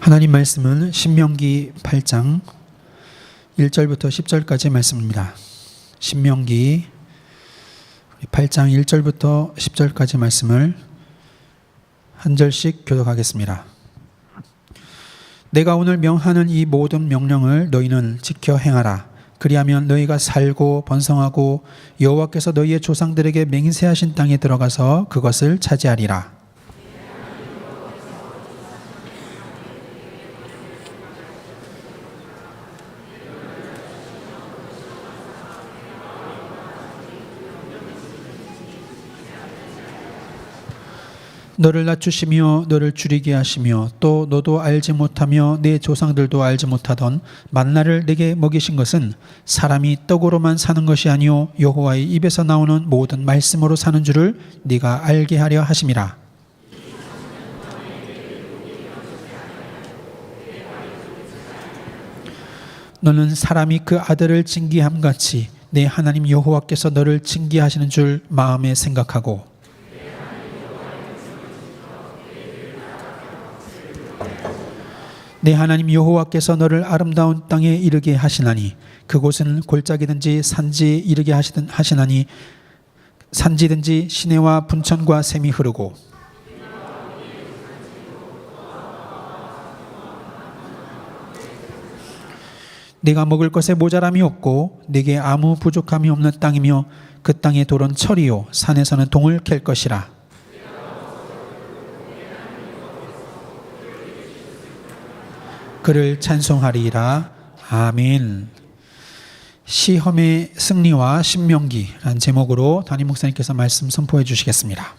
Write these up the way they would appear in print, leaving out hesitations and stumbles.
하나님 말씀은 신명기 8장 1절부터 10절까지 말씀입니다. 신명기 8장 1절부터 10절까지 말씀을 한 절씩 교독하겠습니다. 내가 오늘 명하는 이 모든 명령을 너희는 지켜 행하라. 그리하면 너희가 살고 번성하고 여호와께서 너희의 조상들에게 맹세하신 땅에 들어가서 그것을 차지하리라. 너를 낮추시며 너를 줄이게 하시며 또 너도 알지 못하며 내 조상들도 알지 못하던 만나를 내게 먹이신 것은 사람이 떡으로만 사는 것이 아니요 여호와의 입에서 나오는 모든 말씀으로 사는 줄을 네가 알게 하려 하심이라. 너는 사람이 그 아들을 징계함 같이 내 하나님 여호와께서 너를 징계하시는 줄 마음에 생각하고 내 하나님 여호와께서 너를 아름다운 땅에 이르게 하시나니 그곳은 골짜기든지 산지에 이르게 하시나니 산지든지 시내와 분천과 샘이 흐르고 네가 먹을 것에 모자람이 없고 네게 아무 부족함이 없는 땅이며 그 땅의 돌은 철이요 산에서는 동을 캘 것이라. 그를 찬송하리이다. 아멘. 시험의 승리와 신명기라는 제목으로 담임 목사님께서 말씀 선포해 주시겠습니다.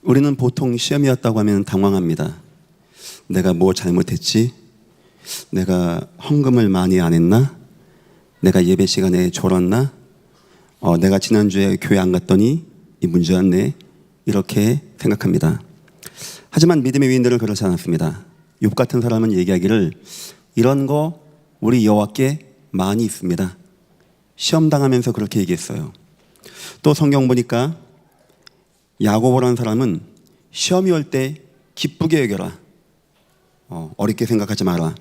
우리는 보통 시험이었다고 하면 당황합니다. 내가 뭐 잘못했지? 내가 헌금을 많이 안 했나? 내가 예배 시간에 졸았나? 내가 지난주에 교회 안 갔더니 이 문제였네, 이렇게 생각합니다. 하지만 믿음의 위인들은 그렇지 않았습니다. 욥 같은 사람은 얘기하기를 이런 거 우리 여호와께 많이 있습니다. 시험 당하면서 그렇게 얘기했어요. 또 성경 보니까 야고보라는 사람은 시험이 올 때 기쁘게 여겨라, 어렵게 생각하지 마라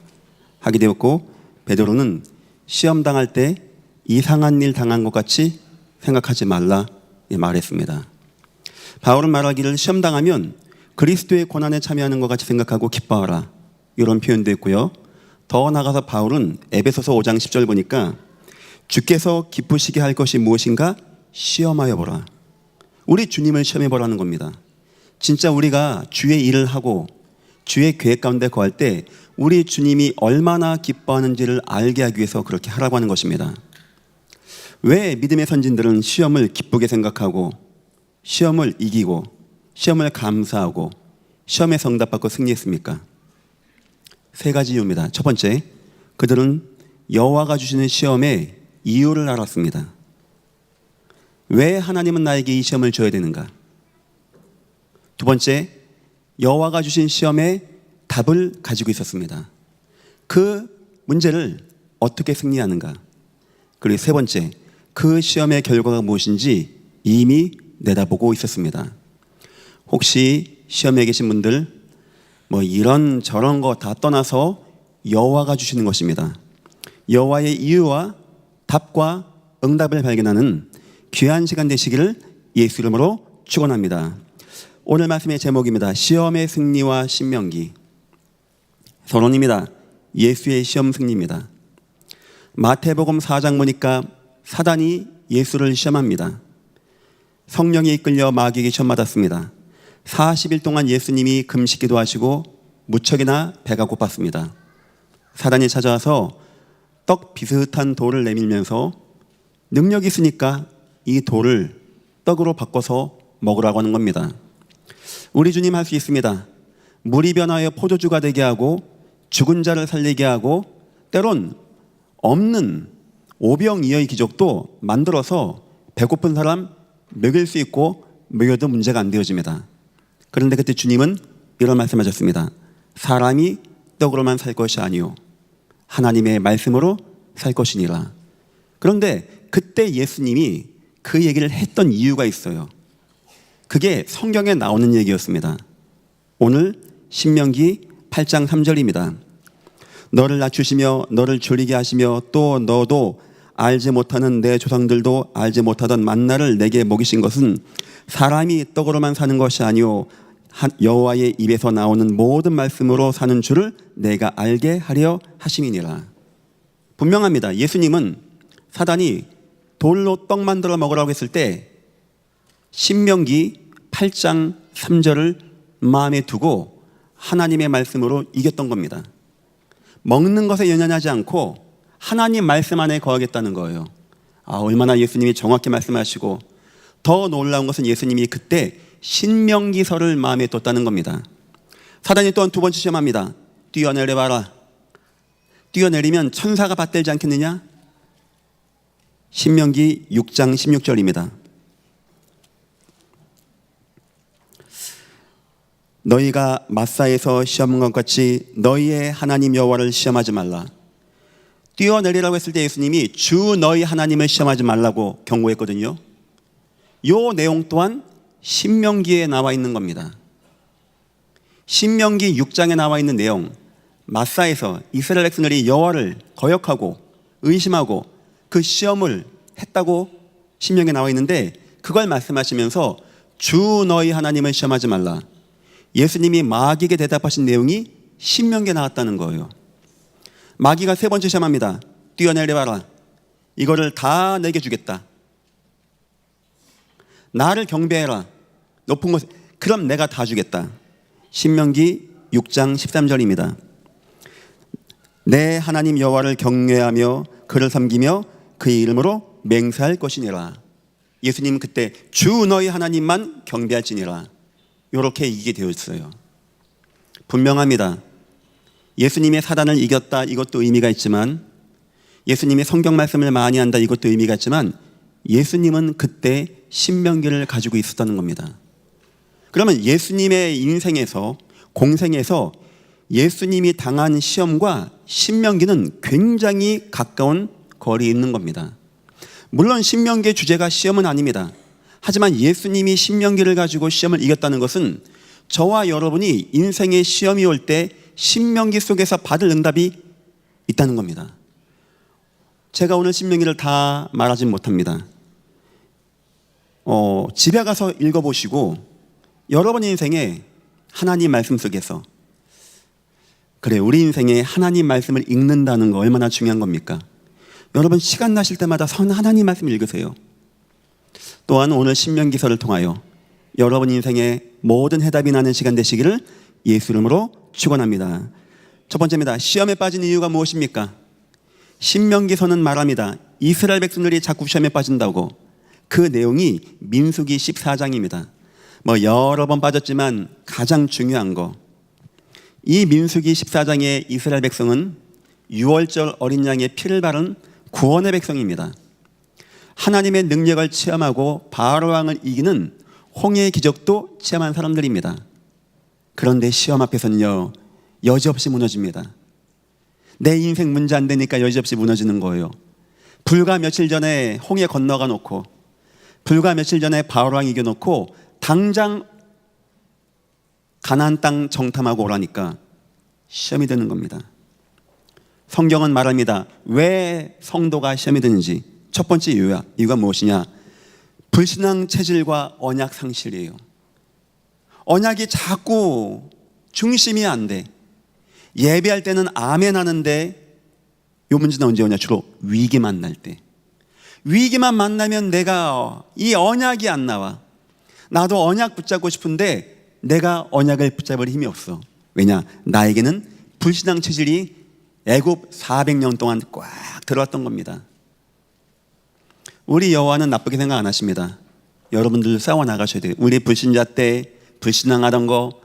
하게 되었고, 베드로는 시험 당할 때 이상한 일 당한 것 같이 생각하지 말라 말했습니다. 바울은 말하기를 시험 당하면 그리스도의 고난에 참여하는 것 같이 생각하고 기뻐하라, 이런 표현도 있고요. 더 나아가서 바울은 에베소서 5장 10절 보니까 주께서 기쁘시게 할 것이 무엇인가 시험하여 보라. 우리 주님을 시험해 보라는 겁니다. 진짜 우리가 주의 일을 하고 주의 계획 가운데 거할 때 우리 주님이 얼마나 기뻐하는지를 알게 하기 위해서 그렇게 하라고 하는 것입니다. 왜 믿음의 선진들은 시험을 기쁘게 생각하고 시험을 이기고 시험을 감사하고 시험에 응답받고 승리했습니까? 세 가지 이유입니다. 첫 번째, 그들은 여호와가 주시는 시험의 이유를 알았습니다. 왜 하나님은 나에게 이 시험을 줘야 되는가? 두 번째, 여호와가 주신 시험의 답을 가지고 있었습니다. 그 문제를 어떻게 승리하는가? 그리고 세 번째, 그 시험의 결과가 무엇인지 이미 내다보고 있었습니다. 혹시 시험에 계신 분들 이런 저런 거 다 떠나서 여호와가 주시는 것입니다. 여호와의 이유와 답과 응답을 발견하는 귀한 시간 되시기를 예수 이름으로 축원합니다. 오늘 말씀의 제목입니다. 시험의 승리와 신명기. 서론입니다. 예수의 시험 승리입니다. 마태복음 4장 보니까 사단이 예수를 시험합니다. 성령에 이끌려 마귀에게 시험 받았습니다. 40일 동안 예수님이 금식기도 하시고 무척이나 배가 고팠습니다. 사단이 찾아와서 떡 비슷한 돌을 내밀면서 능력이 있으니까 이 돌을 떡으로 바꿔서 먹으라고 하는 겁니다. 우리 주님 할 수 있습니다. 물이 변하여 포도주가 되게 하고 죽은 자를 살리게 하고 때론 없는 오병이어의 기적도 만들어서 배고픈 사람 먹일 수 있고 먹여도 문제가 안 되어집니다. 그런데 그때 주님은 이런 말씀하셨습니다. 사람이 떡으로만 살 것이 아니요 하나님의 말씀으로 살 것이니라. 그런데 그때 예수님이 그 얘기를 했던 이유가 있어요. 그게 성경에 나오는 얘기였습니다. 오늘 신명기 8장 3절입니다. 너를 낮추시며 너를 줄이게 하시며 또 너도 알지 못하는 내 조상들도 알지 못하던 만나를 내게 먹이신 것은 사람이 떡으로만 사는 것이 아니오 여호와의 입에서 나오는 모든 말씀으로 사는 줄을 내가 알게 하려 하심이니라. 분명합니다. 예수님은 사단이 돌로 떡 만들어 먹으라고 했을 때 신명기 8장 3절을 마음에 두고 하나님의 말씀으로 이겼던 겁니다. 먹는 것에 연연하지 않고 하나님 말씀 안에 거하겠다는 거예요. 얼마나 예수님이 정확히 말씀하시고, 더 놀라운 것은 예수님이 그때 신명기서를 마음에 뒀다는 겁니다. 사단이 또한 두 번째 시험합니다. 뛰어내려봐라. 뛰어내리면 천사가 받들지 않겠느냐? 신명기 6장 16절입니다. 너희가 마사에서 시험한 것 같이 너희의 하나님 여호와를 시험하지 말라. 뛰어내리라고 했을 때 예수님이 주 너희 하나님을 시험하지 말라고 경고했거든요. 이 내용 또한 신명기에 나와 있는 겁니다. 신명기 6장에 나와 있는 내용, 마사에서 이스라엘 백성들이 여호와를 거역하고 의심하고 그 시험을 했다고 신명기에 나와 있는데, 그걸 말씀하시면서 주 너희 하나님을 시험하지 말라. 예수님이 마귀에게 대답하신 내용이 신명기에 나왔다는 거예요. 마귀가 세 번째 시험합니다. 뛰어내려봐라. 이거를 다 내게 주겠다. 나를 경배해라. 높은 곳에. 그럼 내가 다 주겠다. 신명기 6장 13절입니다. 내 하나님 여호와를 경외하며 그를 섬기며 그의 이름으로 맹세할 것이니라. 예수님은 그때 주 너희 하나님만 경배할지니라. 이렇게 이기게 되었어요. 분명합니다. 예수님의 사단을 이겼다, 이것도 의미가 있지만, 예수님의 성경 말씀을 많이 한다, 이것도 의미가 있지만, 예수님은 그때 신명기를 가지고 있었다는 겁니다. 그러면 예수님의 인생에서, 공생에서 예수님이 당한 시험과 신명기는 굉장히 가까운 거리에 있는 겁니다. 물론 신명기의 주제가 시험은 아닙니다. 하지만 예수님이 신명기를 가지고 시험을 이겼다는 것은 저와 여러분이 인생의 시험이 올 때 신명기 속에서 받을 응답이 있다는 겁니다. 제가 오늘 신명기를 다 말하진 못합니다. 집에 가서 읽어보시고 여러분 인생에 하나님 말씀 속에서, 그래, 우리 인생에 하나님 말씀을 읽는다는 거 얼마나 중요한 겁니까? 여러분 시간 나실 때마다 하나님 말씀 읽으세요. 또한 오늘 신명기서를 통하여 여러분 인생에 모든 해답이 나는 시간 되시기를 예수 이름으로 축원합니다. 첫 번째입니다. 시험에 빠진 이유가 무엇입니까? 신명기서는 말합니다. 이스라엘 백성들이 자꾸 시험에 빠진다고. 그 내용이 민수기 14장입니다. 여러 번 빠졌지만 가장 중요한 거, 이 민수기 14장의 이스라엘 백성은 유월절 어린 양의 피를 바른 구원의 백성입니다. 하나님의 능력을 체험하고 바로 왕을 이기는 홍해의 기적도 체험한 사람들입니다. 그런데 시험 앞에서는요, 여지없이 무너집니다. 내 인생 문제 안 되니까 여지없이 무너지는 거예요. 불과 며칠 전에 홍해 건너가 놓고, 불과 며칠 전에 바로 왕 이겨놓고 당장 가나안 땅 정탐하고 오라니까 시험이 되는 겁니다. 성경은 말합니다. 왜 성도가 시험이 되는지. 첫 번째 이유가 무엇이냐? 불신앙 체질과 언약 상실이에요. 언약이 자꾸 중심이 안 돼. 예배할 때는 아멘 하는데, 요 문제는 언제 오냐? 주로 위기 만날 때. 위기만 만나면 내가 이 언약이 안 나와. 나도 언약 붙잡고 싶은데 내가 언약을 붙잡을 힘이 없어. 왜냐? 나에게는 불신앙 체질이 애굽 400년 동안 꽉 들어왔던 겁니다. 우리 여호와는 나쁘게 생각 안 하십니다. 여러분들 싸워 나가셔야 돼요. 우리 불신자 때 불신앙하던 거,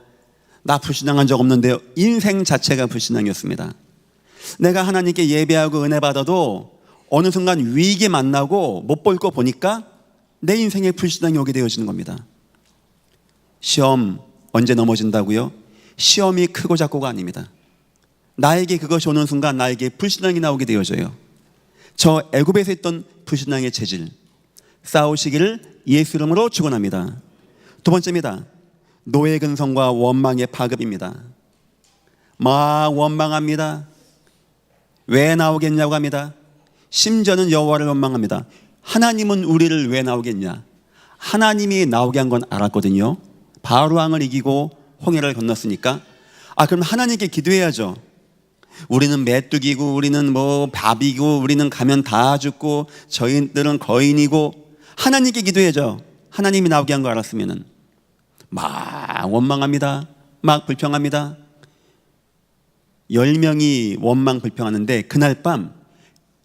나 불신앙한 적 없는데요. 인생 자체가 불신앙이었습니다. 내가 하나님께 예배하고 은혜 받아도 어느 순간 위기 만나고 못 볼 거 보니까 내 인생에 불신앙이 오게 되어지는 겁니다. 시험 언제 넘어진다고요? 시험이 크고 작고가 아닙니다. 나에게 그것이 오는 순간 나에게 불신앙이 나오게 되어져요. 저 애굽에서 있던 불신앙의 체질, 싸우시기를 예수 이름으로 축원합니다. 두 번째입니다. 노예 근성과 원망의 파급입니다. 막 원망합니다. 왜 나오겠냐고 합니다. 심지어는 여호와를 원망합니다. 하나님은 우리를 왜 나오겠냐? 하나님이 나오게 한 건 알았거든요. 바로 왕을 이기고 홍해를 건넜으니까 그럼 하나님께 기도해야죠. 우리는 메뚜기고 우리는 뭐 밥이고 우리는 가면 다 죽고 저희들은 거인이고 하나님께 기도해야죠. 하나님이 나오게 한 거 알았으면은 막 원망합니다. 막 불평합니다. 10명이 원망 불평하는데 그날 밤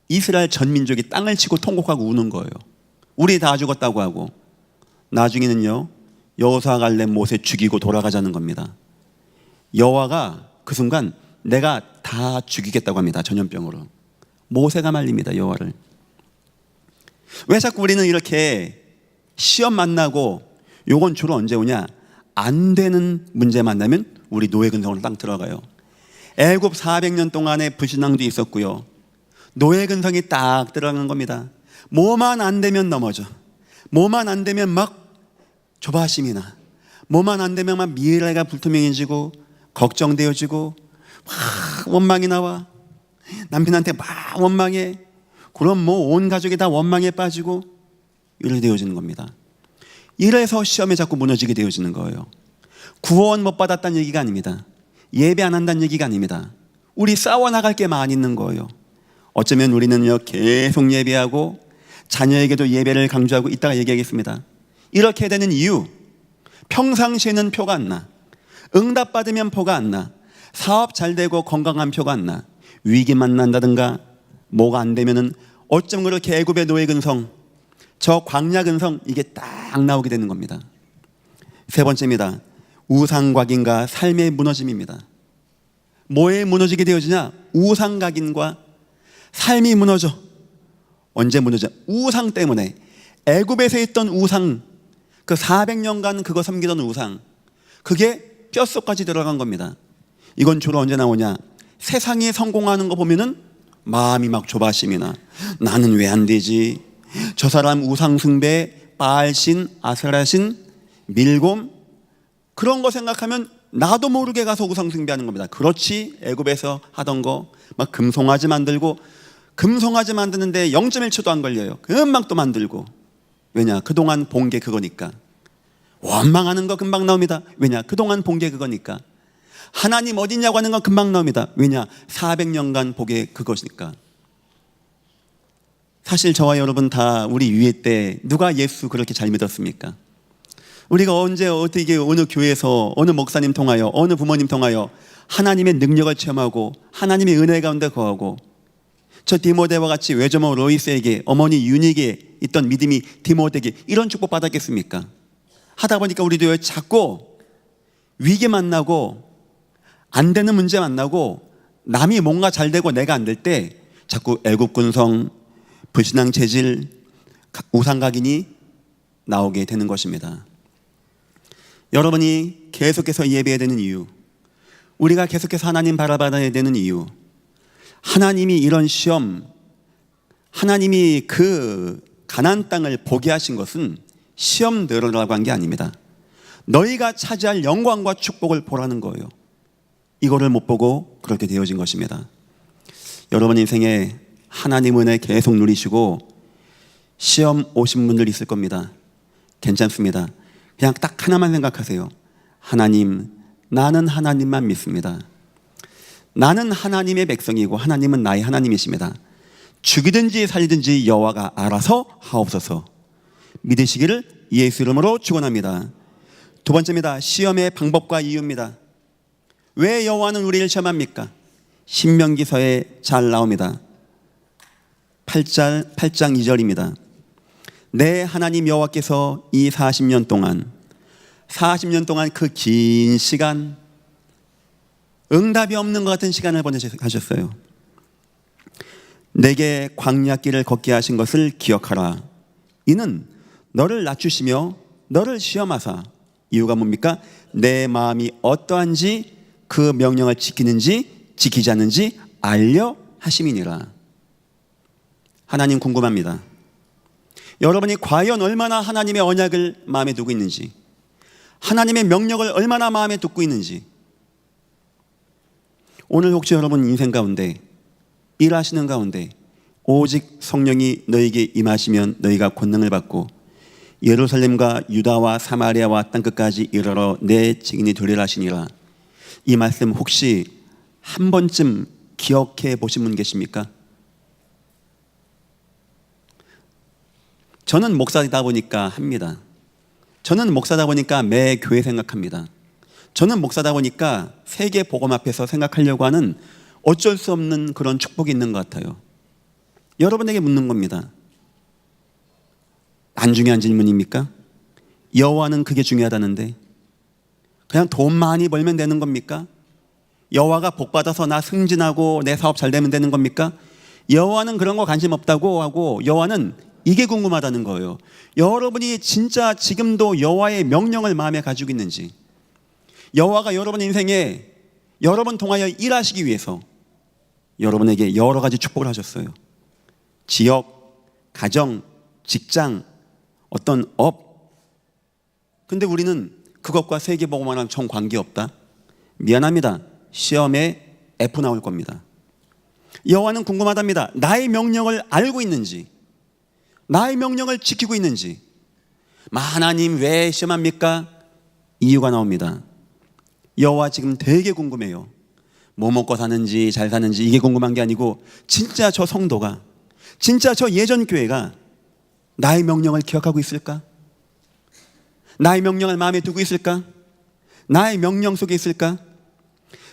이스라엘 전 민족이 땅을 치고 통곡하고 우는 거예요. 우리 다 죽었다고 하고 나중에는요 여호수아 갈렙 모세 죽이고 돌아가자는 겁니다. 여호와가 그 순간 내가 다 죽이겠다고 합니다. 전염병으로. 모세가 말립니다. 여호와를. 왜 자꾸 우리는 이렇게 시험 만나고 요건 주로 언제 오냐? 안 되는 문제 만나면 우리 노예 근성으로 딱 들어가요. 애굽 400년 동안의 불신앙도 있었고요. 노예 근성이 딱 들어가는 겁니다. 뭐만 안 되면 넘어져. 뭐만 안 되면 막 조바심이 나. 뭐만 안 되면 막 미래가 불투명해지고 걱정되어지고 막 원망이 나와. 남편한테 막 원망해. 그럼 뭐 온 가족이 다 원망에 빠지고 이렇게 되어지는 겁니다. 이래서 시험에 자꾸 무너지게 되어지는 거예요. 구원 못 받았다는 얘기가 아닙니다. 예배 안 한다는 얘기가 아닙니다. 우리 싸워나갈 게 많이 있는 거예요. 어쩌면 우리는요 계속 예배하고 자녀에게도 예배를 강조하고 이따가 얘기하겠습니다. 이렇게 되는 이유, 평상시에는 표가 안 나. 응답받으면 표가 안 나. 사업 잘 되고 건강한 표가 안 나. 위기만 난다든가 뭐가 안 되면은 어쩜 그렇게 애굽의 노예 근성, 저 광야 근성 이게 딱 나오게 되는 겁니다. 세 번째입니다. 우상각인과 삶의 무너짐입니다. 뭐에 무너지게 되어지냐? 우상각인과 삶이 무너져. 언제 무너져? 우상 때문에. 애굽에서 있던 우상, 그 400년간 그거 섬기던 우상, 그게 뼛속까지 들어간 겁니다. 이건 주로 언제 나오냐? 세상에 성공하는 거 보면은 마음이 막 조바심이 나. 나는 왜 안 되지? 저 사람 우상 숭배, 바알신, 아세라신, 밀곰 그런 거 생각하면 나도 모르게 가서 우상 숭배하는 겁니다. 그렇지, 애굽에서 하던 거 막 금송아지 만들고, 금송아지 만드는데 0.1초도 안 걸려요. 금방 또 만들고. 왜냐? 그동안 본 게 그거니까. 원망하는 거 금방 나옵니다. 왜냐? 그동안 본 게 그거니까. 하나님 어디냐고 하는 건 금방 나옵니다. 왜냐? 400년간 보게 그것이니까. 사실 저와 여러분 다 우리 유예 때 누가 예수 그렇게 잘 믿었습니까? 우리가 언제 어떻게 어느 교회에서 어느 목사님 통하여 어느 부모님 통하여 하나님의 능력을 체험하고 하나님의 은혜 가운데 거하고, 저 디모데와 같이 외조모 로이스에게, 어머니 유니에게 있던 믿음이 디모데에게 이런 축복 받았겠습니까? 하다 보니까 우리도 자꾸 위기 만나고 안 되는 문제 만나고 남이 뭔가 잘 되고 내가 안 될 때 자꾸 애국 근성, 불신앙 체질, 우상각인이 나오게 되는 것입니다. 여러분이 계속해서 예배해야 되는 이유, 우리가 계속해서 하나님 바라봐야 되는 이유, 하나님이 이런 시험, 하나님이 그 가나안 땅을 보게 하신 것은 시험 들으라고 한 게 아닙니다. 너희가 차지할 영광과 축복을 보라는 거예요. 이거를 못 보고 그렇게 되어진 것입니다. 여러분 인생에 하나님 은혜 계속 누리시고 시험 오신 분들 있을 겁니다. 괜찮습니다. 그냥 딱 하나만 생각하세요. 하나님, 나는 하나님만 믿습니다. 나는 하나님의 백성이고 하나님은 나의 하나님이십니다. 죽이든지 살리든지 여호와가 알아서 하옵소서. 믿으시기를 예수 이름으로 축원합니다. 두 번째입니다. 시험의 방법과 이유입니다. 왜 여호와는 우리를 시험합니까? 신명기서에 잘 나옵니다. 8장 2절입니다. 내 하나님 여호와께서 이 40년 동안 그 긴 시간, 응답이 없는 것 같은 시간을 보내셨어요. 내게 광야길을 걷게 하신 것을 기억하라. 이는 너를 낮추시며 너를 시험하사, 이유가 뭡니까? 내 마음이 어떠한지 그 명령을 지키는지 지키지 않는지 알려 하심이니라. 하나님 궁금합니다. 여러분이 과연 얼마나 하나님의 언약을 마음에 두고 있는지, 하나님의 명령을 얼마나 마음에 두고 있는지. 오늘 혹시 여러분 인생 가운데, 일하시는 가운데 오직 성령이 너에게 임하시면 너희가 권능을 받고 예루살렘과 유다와 사마리아와 땅끝까지 이르러 내 증인이 되리라 하시니라. 이 말씀 혹시 한 번쯤 기억해 보신 분 계십니까? 저는 목사이다 보니까 합니다. 저는 목사다 보니까 매 교회 생각합니다. 저는 목사다 보니까 세계 복음 앞에서 생각하려고 하는 어쩔 수 없는 그런 축복이 있는 것 같아요. 여러분에게 묻는 겁니다. 안 중요한 질문입니까? 여호와는 그게 중요하다는데 그냥 돈 많이 벌면 되는 겁니까? 여호와가 복 받아서 나 승진하고 내 사업 잘 되면 되는 겁니까? 여호와는 그런 거 관심 없다고 하고, 여호와는 이게 궁금하다는 거예요. 여러분이 진짜 지금도 여호와의 명령을 마음에 가지고 있는지, 여호와가 여러분 인생에 여러분 통하여 일하시기 위해서 여러분에게 여러 가지 축복을 하셨어요. 지역, 가정, 직장, 어떤 업. 근데 우리는 그것과 세계복음화랑 정 관계없다. 미안합니다. 시험에 F 나올 겁니다. 여호와는 궁금하답니다. 나의 명령을 알고 있는지, 나의 명령을 지키고 있는지. 하나님 왜 시험합니까? 이유가 나옵니다. 여호와 지금 되게 궁금해요. 뭐 먹고 사는지 잘 사는지 이게 궁금한 게 아니고, 진짜 저 성도가, 진짜 저 예전 교회가 나의 명령을 기억하고 있을까? 나의 명령을 마음에 두고 있을까? 나의 명령 속에 있을까?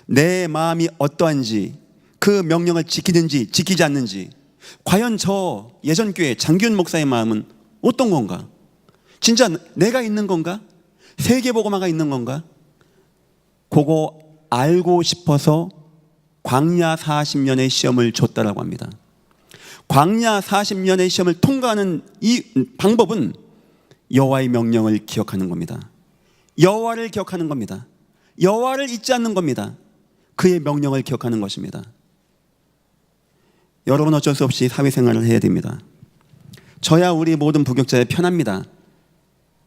내 마음이 어떠한지, 그 명령을 지키는지 지키지 않는지, 과연 저 예전 교회 장기훈 목사의 마음은 어떤 건가? 진짜 내가 있는 건가? 세계복음화가 있는 건가? 그거 알고 싶어서 광야 40년의 시험을 줬다라고 합니다. 광야 40년의 시험을 통과하는 이 방법은 여호와의 명령을 기억하는 겁니다. 여호와를 기억하는 겁니다. 여호와를 잊지 않는 겁니다. 그의 명령을 기억하는 것입니다. 여러분 어쩔 수 없이 사회생활을 해야 됩니다. 저야 우리 모든 부교육자에 편합니다.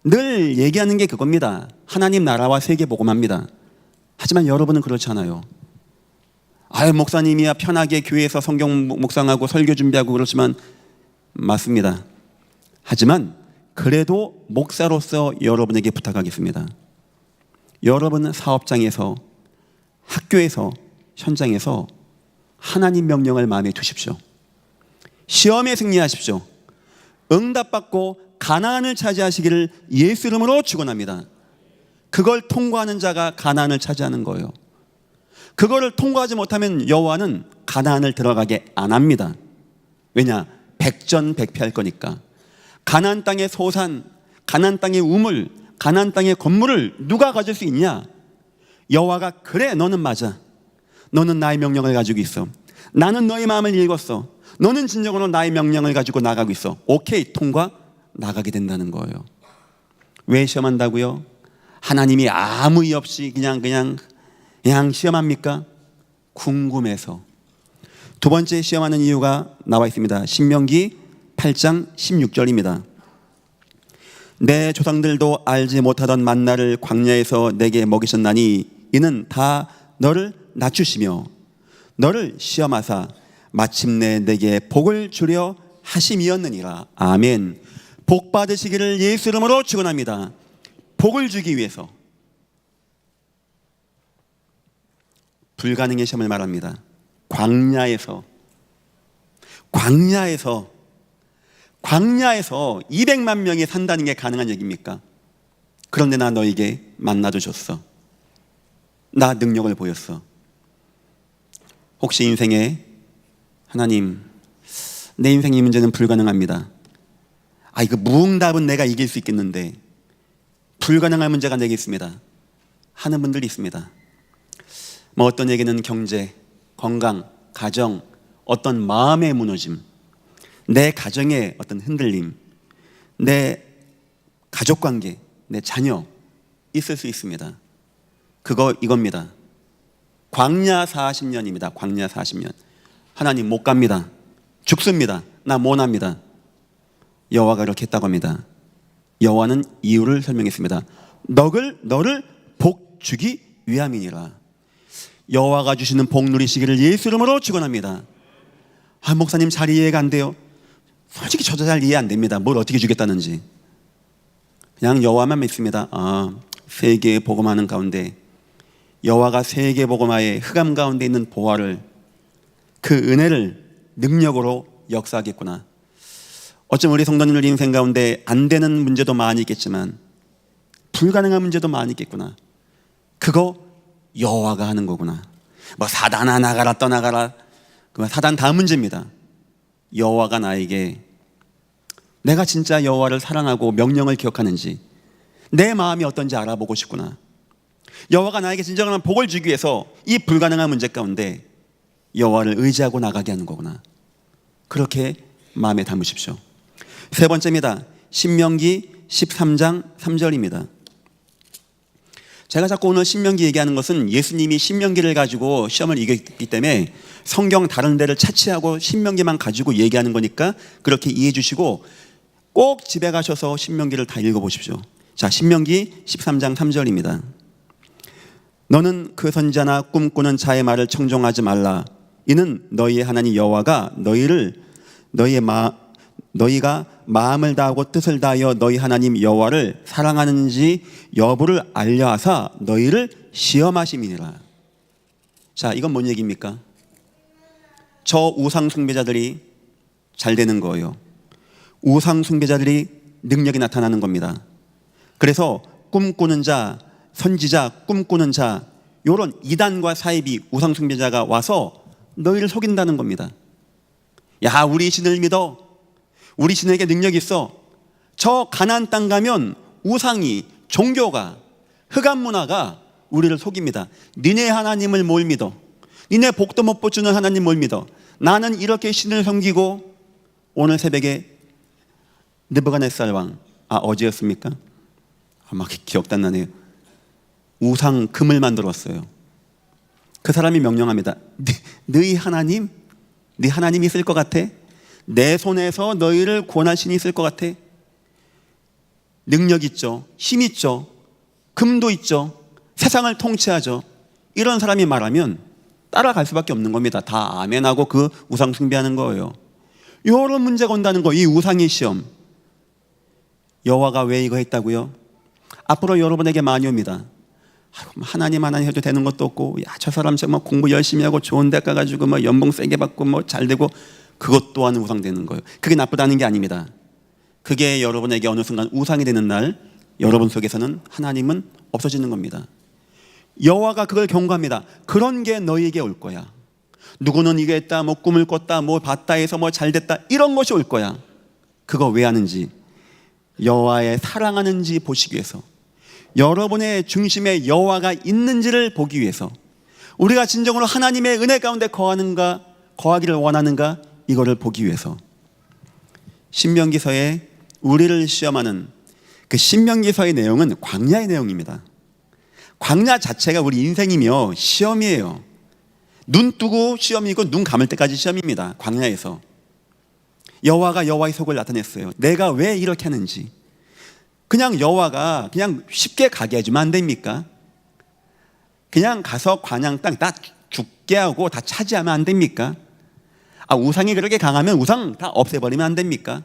늘 얘기하는 게 그겁니다. 하나님 나라와 세계복음합니다. 하지만 여러분은 그렇지 않아요. 목사님이야 편하게 교회에서 성경 묵상하고 설교 준비하고 그렇지만, 맞습니다. 하지만 그래도 목사로서 여러분에게 부탁하겠습니다. 여러분 사업장에서, 학교에서, 현장에서 하나님 명령을 마음에 두십시오. 시험에 승리하십시오. 응답받고 가나안을 차지하시기를 예수 이름으로 축원합니다. 그걸 통과하는 자가 가나안을 차지하는 거예요. 그거를 통과하지 못하면 여호와는 가나안을 들어가게 안 합니다. 왜냐? 백전백패할 거니까. 가나안 땅의 소산, 가나안 땅의 우물, 가나안 땅의 건물을 누가 가질 수 있냐? 여호와가 그래, 너는 맞아. 너는 나의 명령을 가지고 있어. 나는 너의 마음을 읽었어. 너는 진정으로 나의 명령을 가지고 나가고 있어. 오케이, 통과, 나가게 된다는 거예요. 왜 시험한다고요? 하나님이 아무 이유 없이 그냥 시험합니까? 궁금해서. 두 번째 시험하는 이유가 나와 있습니다. 신명기 8장 16절입니다. 내 조상들도 알지 못하던 만나를 광야에서 내게 먹이셨나니 이는 다 너를 낮추시며 너를 시험하사 마침내 내게 복을 주려 하심이었느니라. 아멘. 복 받으시기를 예수 이름으로 축원합니다. 복을 주기 위해서. 불가능의 시험을 말합니다. 광야에서 200만 명이 산다는 게 가능한 얘기입니까? 그런데 나 너에게 만나도 줬어. 나 능력을 보였어. 혹시 인생에 하나님, 내 인생의 문제는 불가능합니다. 이거 무응답은 내가 이길 수 있겠는데 불가능한 문제가 내게 있습니다 하는 분들이 있습니다. 어떤 얘기는 경제, 건강, 가정, 어떤 마음의 무너짐, 내 가정의 어떤 흔들림, 내 가족관계, 내 자녀 있을 수 있습니다. 그거 이겁니다. 광야 40년입니다. 광야 40년. 하나님 못 갑니다. 죽습니다. 나 못 합니다. 여호와가 그렇게 했다고 합니다. 여호와는 이유를 설명했습니다. 너를 복 주기 위함이니라. 여호와가 주시는 복 누리시기를 예수 이름으로 축원합니다. 목사님 잘 이해가 안 돼요. 솔직히 저도 잘 이해 안 됩니다. 뭘 어떻게 주겠다는지. 그냥 여호와만 믿습니다. 세계에 복음하는 가운데 여호와가 세계 복음화의 흑암 가운데 있는 보화를, 그 은혜를 능력으로 역사하겠구나. 어쩜 우리 성도님들 인생 가운데 안 되는 문제도 많이 있겠지만 불가능한 문제도 많이 있겠구나. 그거 여호와가 하는 거구나. 사단아 나가라 떠나가라, 사단 다음 문제입니다. 여호와가 나에게, 내가 진짜 여호와를 사랑하고 명령을 기억하는지, 내 마음이 어떤지 알아보고 싶구나. 여호와가 나에게 진정한 복을 주기 위해서 이 불가능한 문제 가운데 여호와를 의지하고 나가게 하는 거구나. 그렇게 마음에 담으십시오. 세 번째입니다. 신명기 13장 3절입니다. 제가 자꾸 오늘 신명기 얘기하는 것은 예수님이 신명기를 가지고 시험을 이겼기 때문에 성경 다른 데를 차치하고 신명기만 가지고 얘기하는 거니까 그렇게 이해해 주시고 꼭 집에 가셔서 신명기를 다 읽어보십시오. 자, 신명기 13장 3절입니다. 너는 그 선지자나 꿈꾸는 자의 말을 청종하지 말라. 이는 너희의 하나님 여호와가 너희가 마음을 다하고 뜻을 다하여 너희 하나님 여호와를 사랑하는지 여부를 알려하사 너희를 시험하심이니라. 자, 이건 뭔 얘기입니까? 저 우상 숭배자들이 잘 되는 거예요. 우상 숭배자들이 능력이 나타나는 겁니다. 그래서 꿈꾸는 자, 선지자, 꿈꾸는 자, 이런 이단과 사이비 우상 숭배자가 와서 너희를 속인다는 겁니다. 야, 우리 신을 믿어. 우리 신에게 능력이 있어. 저 가나안 땅 가면 우상이, 종교가, 흑암 문화가 우리를 속입니다. 니네 하나님을 뭘 믿어? 니네 복도 못 보주는 하나님 뭘 믿어? 나는 이렇게 신을 섬기고. 오늘 새벽에 느부갓네살 왕, 어제였습니까? 막 기억도 안 나네요. 우상 금을 만들었어요. 그 사람이 명령합니다. 너희 하나님? 네 하나님이 있을 것 같아? 내 손에서 너희를 구원할 신이 있을 것 같아? 능력 있죠, 힘 있죠, 금도 있죠, 세상을 통치하죠. 이런 사람이 말하면 따라갈 수밖에 없는 겁니다. 다 아멘하고 그 우상 숭배하는 거예요. 이런 문제가 온다는 거, 이 우상의 시험. 여호와가 왜 이거 했다고요? 앞으로 여러분에게 많이 옵니다. 하나님 해도 되는 것도 없고, 저 사람 정말 공부 열심히 하고 좋은 데 가가지고 연봉 세게 받고 잘 되고, 그것 또한 우상되는 거예요. 그게 나쁘다는 게 아닙니다. 그게 여러분에게 어느 순간 우상이 되는 날 여러분 속에서는 하나님은 없어지는 겁니다. 여호와가 그걸 경고합니다. 그런 게 너희에게 올 거야. 누구는 이거 했다, 꿈을 꿨다, 봤다 해서 잘 됐다, 이런 것이 올 거야. 그거 왜 하는지, 여호와의 사랑하는지 보시기 위해서, 여러분의 중심에 여호와가 있는지를 보기 위해서, 우리가 진정으로 하나님의 은혜 가운데 거하기를 원하는가, 이거를 보기 위해서. 신명기서에 우리를 시험하는 그 신명기서의 내용은 광야의 내용입니다. 광야 자체가 우리 인생이며 시험이에요. 눈 뜨고 시험이고 눈 감을 때까지 시험입니다. 광야에서 여호와가 여호와의 속을 나타냈어요. 내가 왜 이렇게 하는지. 그냥 여호와가 그냥 쉽게 가게 해주면 안 됩니까? 그냥 가서 관양 땅 다 죽게 하고 다 차지하면 안 됩니까? 우상이 그렇게 강하면 우상 다 없애버리면 안 됩니까?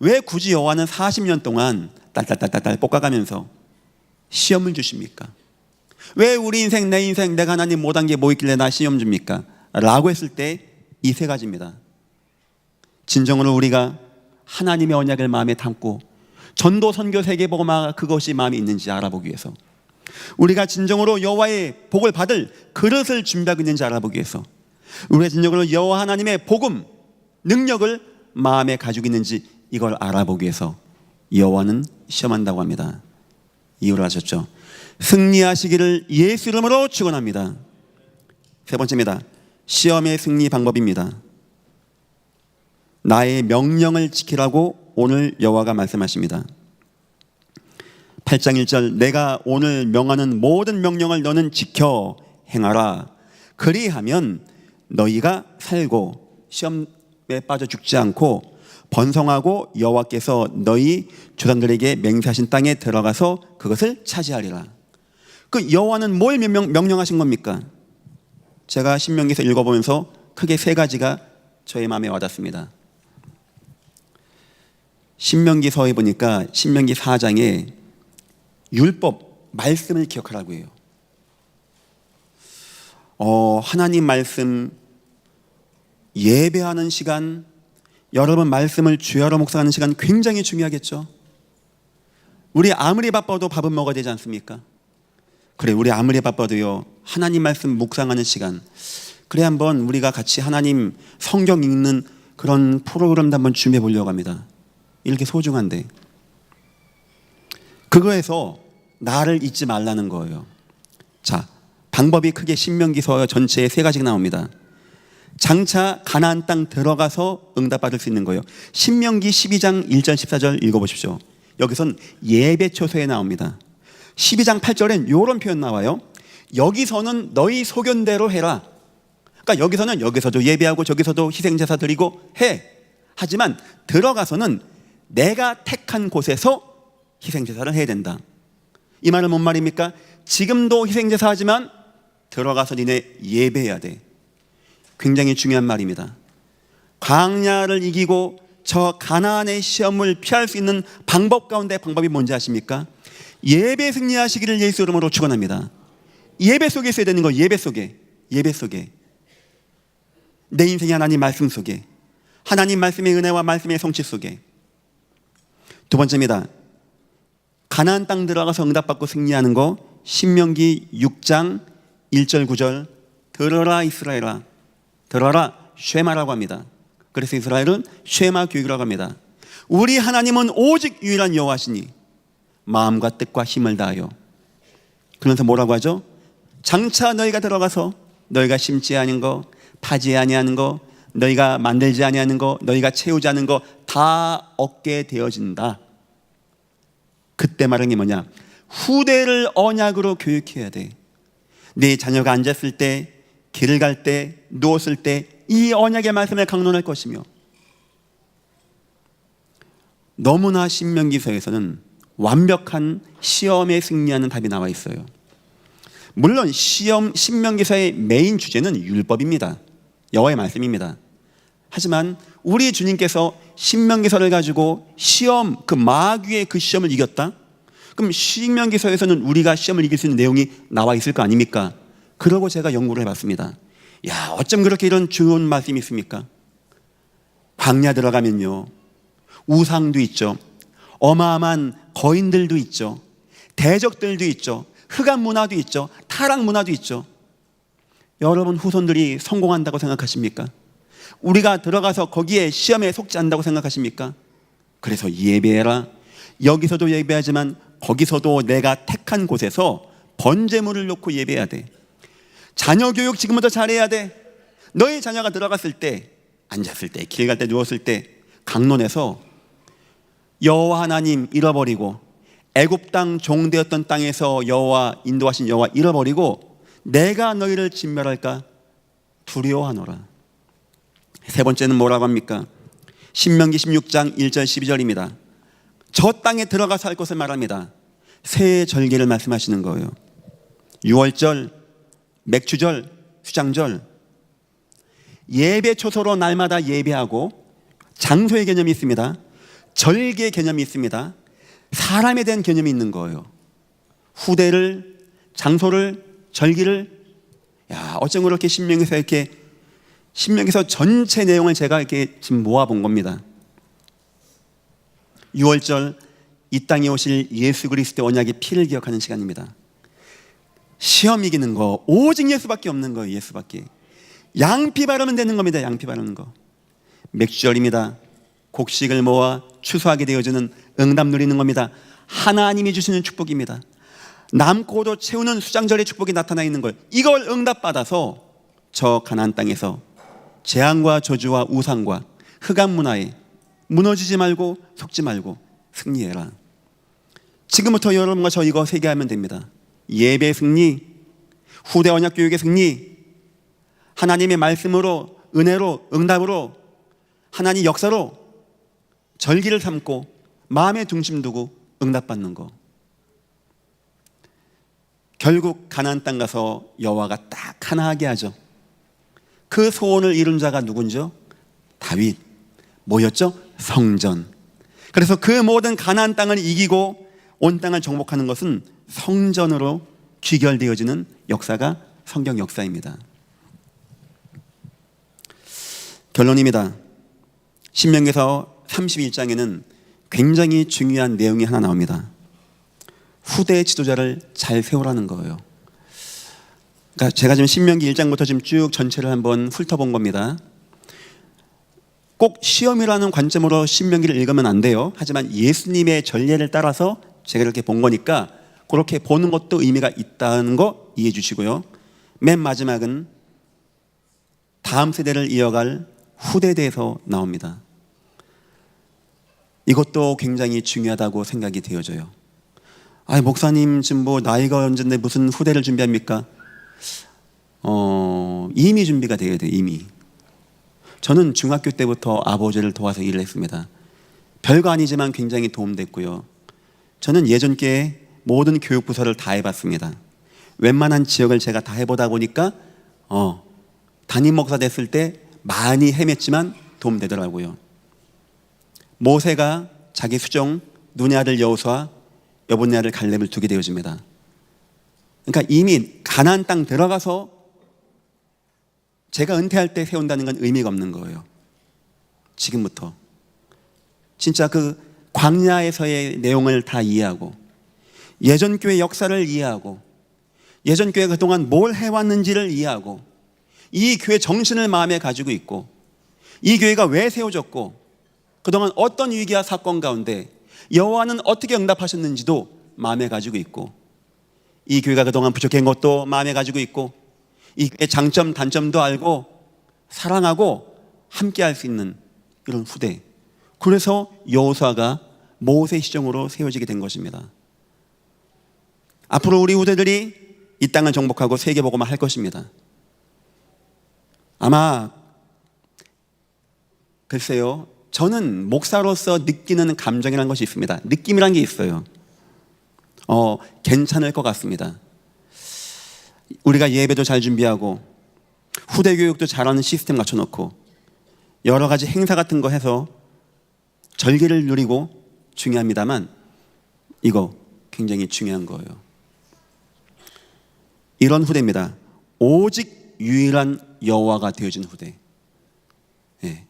왜 굳이 여호와는 40년 동안 딸딸딸딸 볶아가면서 시험을 주십니까? 왜 우리 인생, 내 인생, 내가 하나님 못한 게 뭐 있길래 나 시험 줍니까? 라고 했을 때 이 세 가지입니다. 진정으로 우리가 하나님의 언약을 마음에 담고 전도, 선교, 세계복음화 그것이 마음에 있는지 알아보기 위해서, 우리가 진정으로 여호와의 복을 받을 그릇을 준비하고 있는지 알아보기 위해서, 우리가 진정으로 여호와 하나님의 복음, 능력을 마음에 가지고 있는지 이걸 알아보기 위해서 여호와는 시험한다고 합니다. 이유를 아셨죠? 승리하시기를 예수 이름으로 축원합니다. 세 번째입니다. 시험의 승리 방법입니다. 나의 명령을 지키라고 오늘 여호와가 말씀하십니다. 8장 1절, 내가 오늘 명하는 모든 명령을 너는 지켜 행하라. 그리하면 너희가 살고 시험에 빠져 죽지 않고 번성하고 여호와께서 너희 조상들에게 맹세하신 땅에 들어가서 그것을 차지하리라. 그 여호와는 뭘 명령하신 겁니까? 제가 신명기서 읽어보면서 크게 세 가지가 저의 마음에 와닿습니다. 신명기서에 보니까 신명기 4장에 율법, 말씀을 기억하라고 해요. 하나님 말씀, 예배하는 시간, 여러분 말씀을 주야로 묵상하는 시간 굉장히 중요하겠죠. 우리 아무리 바빠도 밥은 먹어야 되지 않습니까? 그래, 우리 아무리 바빠도요, 하나님 말씀 묵상하는 시간, 그래 한번 우리가 같이 하나님 성경 읽는 그런 프로그램도 한번 준비해 보려고 합니다. 이렇게 소중한데 그거에서 나를 잊지 말라는 거예요. 자, 방법이 크게 신명기서 전체에 세 가지가 나옵니다. 장차 가나안 땅 들어가서 응답받을 수 있는 거예요. 신명기 12장 1절 14절 읽어보십시오. 여기선 예배 초소에 나옵니다. 12장 8절엔 이런 표현 나와요. 여기서는 너희 소견대로 해라. 그러니까 여기서도 예배하고 저기서도 희생제사 드리고 해. 하지만 들어가서는 내가 택한 곳에서 희생제사를 해야 된다. 이 말은 뭔 말입니까? 지금도 희생제사 하지만 들어가서 니네 예배해야 돼. 굉장히 중요한 말입니다. 광야를 이기고 저 가나안의 시험을 피할 수 있는 방법 가운데 방법이 뭔지 아십니까? 예배 승리하시기를 예수 이름으로 축원합니다. 예배 속에 있어야 되는 거예요. 예배 속에 내 인생의 하나님 말씀 속에, 하나님 말씀의 은혜와 말씀의 성취 속에. 두 번째입니다. 가나안 땅 들어가서 응답받고 승리하는 거, 신명기 6장 1절 9절 들어라 이스라엘아, 들어라 쉐마라고 합니다. 그래서 이스라엘은 쉐마 교육이라고 합니다. 우리 하나님은 오직 유일한 여호와시니 마음과 뜻과 힘을 다하여. 그러면서 뭐라고 하죠? 장차 너희가 들어가서 너희가 심지 아니한 거, 파지 아니하는 거, 너희가 만들지 아니하는 거, 너희가 채우지 않은 거 다 얻게 되어진다. 그때 말하는 게 뭐냐? 후대를 언약으로 교육해야 돼. 네 자녀가 앉았을 때, 길을 갈 때, 누웠을 때 이 언약의 말씀을 강론할 것이며, 너무나 신명기서에서는 완벽한 시험에 승리하는 답이 나와 있어요. 물론 신명기서의 메인 주제는 율법입니다. 여호와의 말씀입니다. 하지만 우리 주님께서 신명기서를 가지고 시험, 그 마귀의 그 시험을 이겼다? 그럼 신명기서에서는 우리가 시험을 이길 수 있는 내용이 나와 있을 거 아닙니까? 그러고 제가 연구를 해봤습니다. 야, 어쩜 그렇게 이런 좋은 말씀이 있습니까? 광야 들어가면요, 우상도 있죠, 어마어마한 거인들도 있죠, 대적들도 있죠, 흑암 문화도 있죠, 타락 문화도 있죠. 여러분 후손들이 성공한다고 생각하십니까? 우리가 들어가서 거기에 시험에 속지 않는다고 생각하십니까? 그래서 예배해라. 여기서도 예배하지만 거기서도 내가 택한 곳에서 번제물을 놓고 예배해야 돼. 자녀 교육 지금부터 잘해야 돼. 너희 자녀가 들어갔을 때, 앉았을 때, 길 갈 때, 누웠을 때 강론에서 여호와 하나님 잃어버리고, 애굽 땅 종되었던 땅에서 여호와 인도하신 여호와 잃어버리고 내가 너희를 진멸할까 두려워하노라. 세 번째는 뭐라고 합니까? 신명기 16장 1절 12절입니다. 저 땅에 들어가서 할 것을 말합니다. 새 절기를 말씀하시는 거예요. 6월절, 맥주절, 수장절, 예배 초소로 날마다 예배하고, 장소의 개념이 있습니다. 절기의 개념이 있습니다. 사람에 대한 개념이 있는 거예요. 후대를, 장소를, 절기를. 야, 어쩜 그렇게 신명기서 전체 내용을 제가 이렇게 지금 모아본 겁니다. 6월절, 이 땅에 오실 예수 그리스도의 언약의 피를 기억하는 시간입니다. 시험 이기는 거 오직 예수밖에 없는 거예요. 예수밖에. 양피 바르면 되는 겁니다. 양피 바르는 거. 맥주절입니다. 곡식을 모아 추수하게 되어주는 응답 누리는 겁니다. 하나님이 주시는 축복입니다. 남고도 채우는 수장절의 축복이 나타나 있는 거예요. 이걸 응답받아서 저 가나안 땅에서 재앙과 저주와 우상과 흑암 문화에 무너지지 말고 속지 말고 승리해라. 지금부터 여러분과 저 이거 세 개 하면 됩니다. 예배 승리, 후대 언약 교육의 승리, 하나님의 말씀으로, 은혜로, 응답으로, 하나님 역사로 절기를 삼고 마음의 중심 두고 응답받는 거. 결국 가나안 땅 가서 여호와가 딱 하나 하게 하죠. 그 소원을 이룬 자가 누군지요? 다윗. 뭐였죠? 성전. 그래서 그 모든 가나안 땅을 이기고 온 땅을 정복하는 것은 성전으로 귀결되어지는 역사가 성경 역사입니다. 결론입니다. 신명기서 31장에는 굉장히 중요한 내용이 하나 나옵니다. 후대 지도자를 잘 세우라는 거예요. 그러니까 제가 지금 신명기 1장부터 지금 쭉 전체를 한번 훑어본 겁니다. 꼭 시험이라는 관점으로 신명기를 읽으면 안 돼요. 하지만 예수님의 전례를 따라서 제가 이렇게 본 거니까 그렇게 보는 것도 의미가 있다는 거 이해해 주시고요. 맨 마지막은 다음 세대를 이어갈 후대에 대해서 나옵니다. 이것도 굉장히 중요하다고 생각이 되어져요. 목사님 지금 뭐 나이가 언젠데 무슨 후대를 준비합니까? 이미 준비가 돼야 돼요. 이미. 저는 중학교 때부터 아버지를 도와서 일을 했습니다. 별거 아니지만 굉장히 도움됐고요. 저는 예전께 모든 교육부서를 다 해봤습니다. 웬만한 지역을 제가 다 해보다 보니까 담임 목사 됐을 때 많이 헤맸지만 도움되더라고요. 모세가 자기 수종 눈의 아들 여호수아 여분의 아들 갈렙을 두게 되어집니다. 그러니까 이미 가나안 땅 들어가서 제가 은퇴할 때 세운다는 건 의미가 없는 거예요. 지금부터 진짜 그 광야에서의 내용을 다 이해하고 예전 교회 역사를 이해하고 예전 교회가 그동안 뭘 해왔는지를 이해하고 이 교회 정신을 마음에 가지고 있고 이 교회가 왜 세워졌고 그동안 어떤 위기와 사건 가운데 여호와는 어떻게 응답하셨는지도 마음에 가지고 있고 이 교회가 그동안 부족한 것도 마음에 가지고 있고 이 교회의 장점 단점도 알고 사랑하고 함께 할 수 있는 이런 후대. 그래서 여호수아가 모세 시정으로 세워지게 된 것입니다. 앞으로 우리 후대들이 이 땅을 정복하고 세계복음화 할 것입니다. 아마 글쎄요, 저는 목사로서 느끼는 감정이라는 것이 있습니다. 느낌이란 게 있어요. 괜찮을 것 같습니다. 우리가 예배도 잘 준비하고 후대 교육도 잘하는 시스템 갖춰놓고 여러 가지 행사 같은 거 해서 절기를 누리고 중요합니다만 이거 굉장히 중요한 거예요. 이런 후대입니다. 오직 유일한 여호와가 되어진 후대. 예.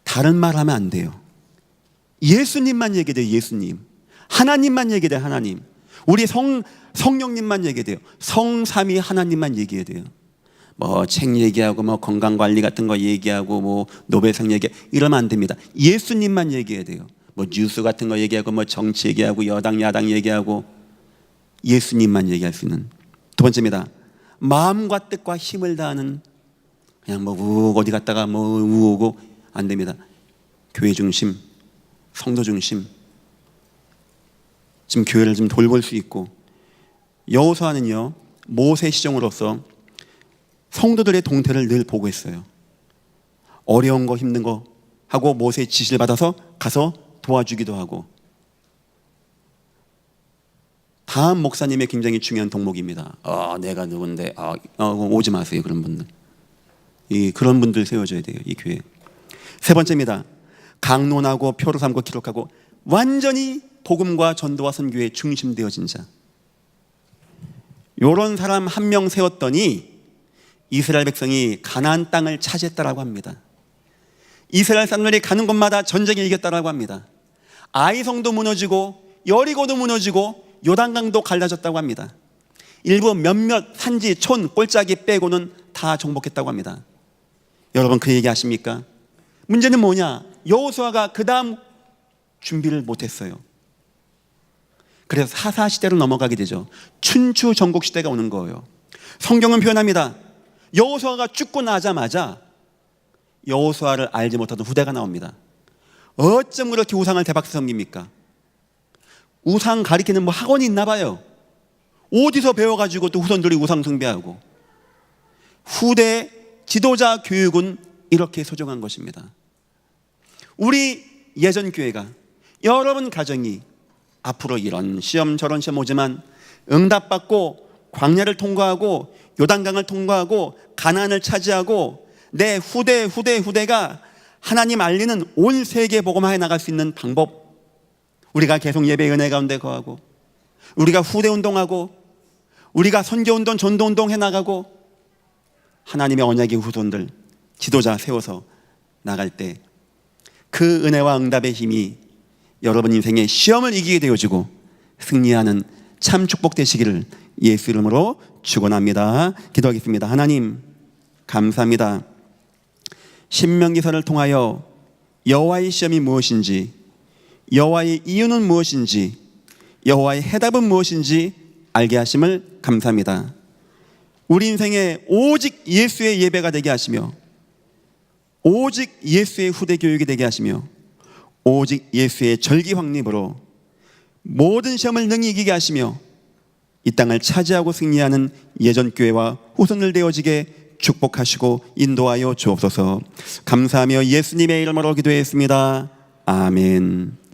다른 말 하면 안 돼요. 예수님만 얘기돼요. 예수님. 하나님만 얘기돼요. 하나님. 우리 성령님만 얘기돼요. 성삼위 하나님만 얘기해야 돼요. 뭐 책 얘기하고 뭐 건강관리 같은 거 얘기하고 뭐 노벨상 얘기 이러면 안 됩니다. 예수님만 얘기해야 돼요. 뭐 뉴스 같은 거 얘기하고 뭐 정치 얘기하고 여당 야당 얘기하고 예수님만 얘기할 수 있는. 두 번째입니다. 마음과 뜻과 힘을 다하는 그냥 뭐 어디 갔다가 뭐 우오고 안 됩니다. 교회 중심, 성도 중심. 지금 교회를 좀 돌볼 수 있고 여호수아는요 모세 시정으로서 성도들의 동태를 늘 보고 있어요. 어려운 거 힘든 거 하고 모세의 지시를 받아서 가서 도와주기도 하고. 다음 목사님의 굉장히 중요한 덕목입니다. 내가 누군데 오지 마세요. 그런 분들. 그런 분들 세워줘야 돼요. 이 교회. 세 번째입니다. 강론하고 표로 삼고 기록하고 완전히 복음과 전도와 선교에 중심되어진 자. 요런 사람 한 명 세웠더니 이스라엘 백성이 가나안 땅을 차지했다라고 합니다. 이스라엘 사람들이 가는 곳마다 전쟁에 이겼다라고 합니다. 아이성도 무너지고 여리고도 무너지고 요단강도 갈라졌다고 합니다. 일부 몇몇 산지 촌 꼴짜기 빼고는 다 정복했다고 합니다. 여러분 그 얘기 아십니까? 문제는 뭐냐? 여호수아가 그 다음 준비를 못했어요. 그래서 사사시대로 넘어가게 되죠. 춘추 전국시대가 오는 거예요. 성경은 표현합니다. 여호수아가 죽고 나자마자 여호수아를 알지 못하던 후대가 나옵니다. 어쩜 그렇게 우상을 대박스 섬깁니까? 우상 가리키는 뭐 학원이 있나 봐요. 어디서 배워가지고 또 후손들이 우상 숭배하고. 후대 지도자 교육은 이렇게 소중한 것입니다. 우리 예전 교회가, 여러분 가정이 앞으로 이런 시험 저런 시험 오지만 응답받고 광야를 통과하고 요단강을 통과하고 가나안을 차지하고 내 후대가 하나님 알리는 온 세계 복음화해 나갈 수 있는 방법, 우리가 계속 예배 은혜 가운데 거하고, 우리가 후대 운동하고, 우리가 선교 운동 전도 운동 해 나가고, 하나님의 언약의 후손들 지도자 세워서 나갈 때 그 은혜와 응답의 힘이 여러분 인생의 시험을 이기게 되어지고 승리하는 참 축복 되시기를 예수 이름으로 축원합니다. 기도하겠습니다. 하나님 감사합니다. 신명기서를 통하여 여호와의 시험이 무엇인지, 여호와의 이유는 무엇인지, 여호와의 해답은 무엇인지 알게 하심을 감사합니다. 우리 인생에 오직 예수의 예배가 되게 하시며, 오직 예수의 후대 교육이 되게 하시며, 오직 예수의 절기 확립으로 모든 시험을 능히 이기게 하시며 이 땅을 차지하고 승리하는 예전 교회와 후손들 되어지게 축복하시고 인도하여 주옵소서. 감사하며 예수님의 이름으로 기도했습니다. 아멘.